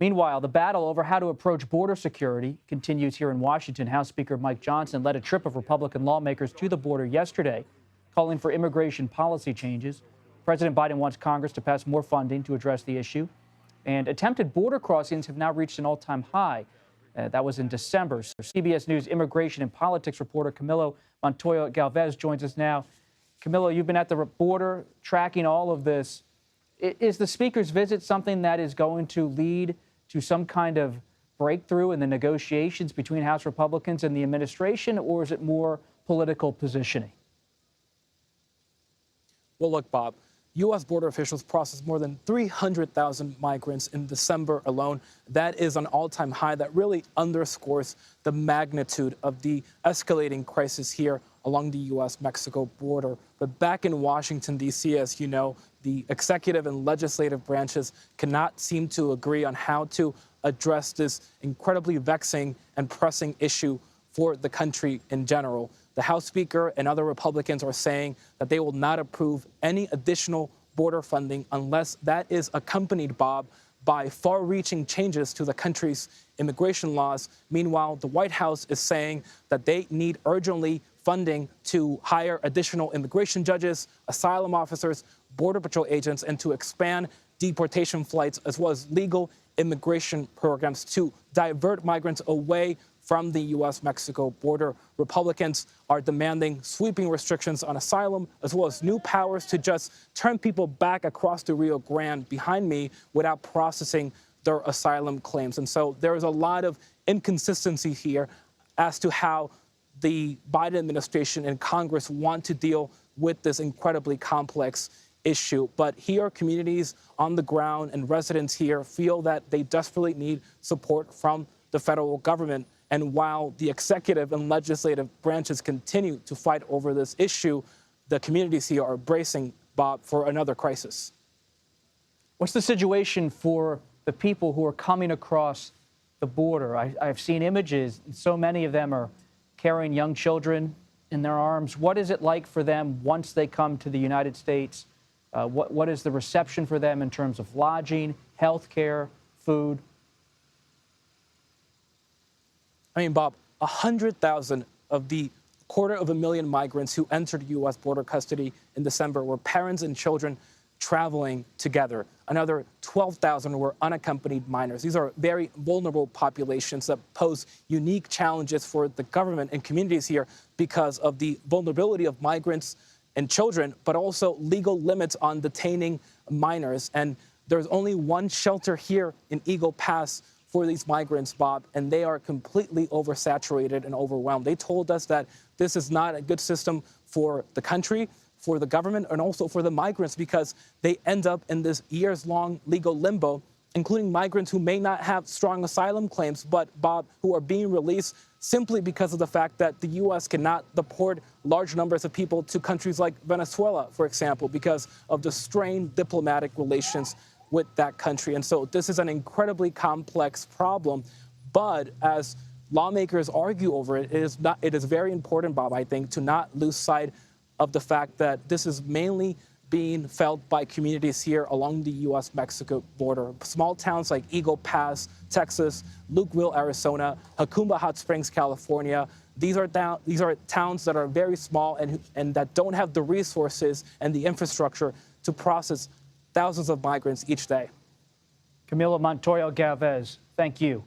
Meanwhile, the battle over how to approach border security continues here in Washington. House Speaker Mike Johnson led a trip of Republican lawmakers to the border yesterday, calling for immigration policy changes. President Biden wants Congress to pass more funding to address the issue. And attempted border crossings have now reached an all-time high. That was in December. So CBS News immigration and politics reporter Camilo Montoya-Galvez joins us now. Camilo, you've been at the border tracking all of this. Is the Speaker's visit something that is going to lead to some kind of breakthrough in the negotiations between House Republicans and the administration, or is it more political positioning? Well, look, Bob, U.S. border officials processed more than 300,000 migrants in December alone. That is an all-time high that really underscores the magnitude of the escalating crisis here along the U.S.-Mexico border. But back in Washington, D.C., as you know, the executive and legislative branches cannot seem to agree on how to address this incredibly vexing and pressing issue for the country in general. The House Speaker and other Republicans are saying that they will not approve any additional border funding unless that is accompanied, Bob, by far-reaching changes to the country's immigration laws. Meanwhile, the White House is saying that they need urgently funding to hire additional immigration judges, asylum officers, Border Patrol agents, and to expand deportation flights as well as legal immigration programs to divert migrants away from the U.S.-Mexico border. Republicans are demanding sweeping restrictions on asylum, as well as new powers to just turn people back across the Rio Grande behind me without processing their asylum claims. And so there is a lot of inconsistency here as to how the Biden administration and Congress want to deal with this incredibly complex issue. But here, communities on the ground and residents here feel that they desperately need support from the federal government. And while the executive and legislative branches continue to fight over this issue, the communities here are bracing, Bob, for another crisis. What's the situation for the people who are coming across the border? I've seen images, and so many of them are carrying young children in their arms. What is it like for them once they come to the United States? What is the reception for them in terms of lodging, health care, food? I mean, Bob, 100,000 of the 250,000 migrants who entered U.S. border custody in December were parents and children traveling together. Another 12,000 were unaccompanied minors. These are very vulnerable populations that pose unique challenges for the government and communities here because of the vulnerability of migrants and children, but also legal limits on detaining minors. And there's only one shelter here in Eagle Pass for these migrants, Bob, and they are completely oversaturated and overwhelmed. They told us that this is not a good system for the country, for the government, and also for the migrants because they end up in this years-long legal limbo, including migrants who may not have strong asylum claims, but, Bob, who are being released simply because of the fact that the U.S. cannot deport large numbers of people to countries like Venezuela, for example, because of the strained diplomatic relations with that country. And so this is an incredibly complex problem. But as lawmakers argue over it, it is very important, Bob, I think, to not lose sight of the fact that this is mainly being felt by communities here along the U.S.-Mexico border. Small towns like Eagle Pass, Texas, Lukeville, Arizona, Jacumba Hot Springs, California. These are towns that are very small and that don't have the resources and the infrastructure to process thousands of migrants each day. Camilo Montoya-Galvez, thank you.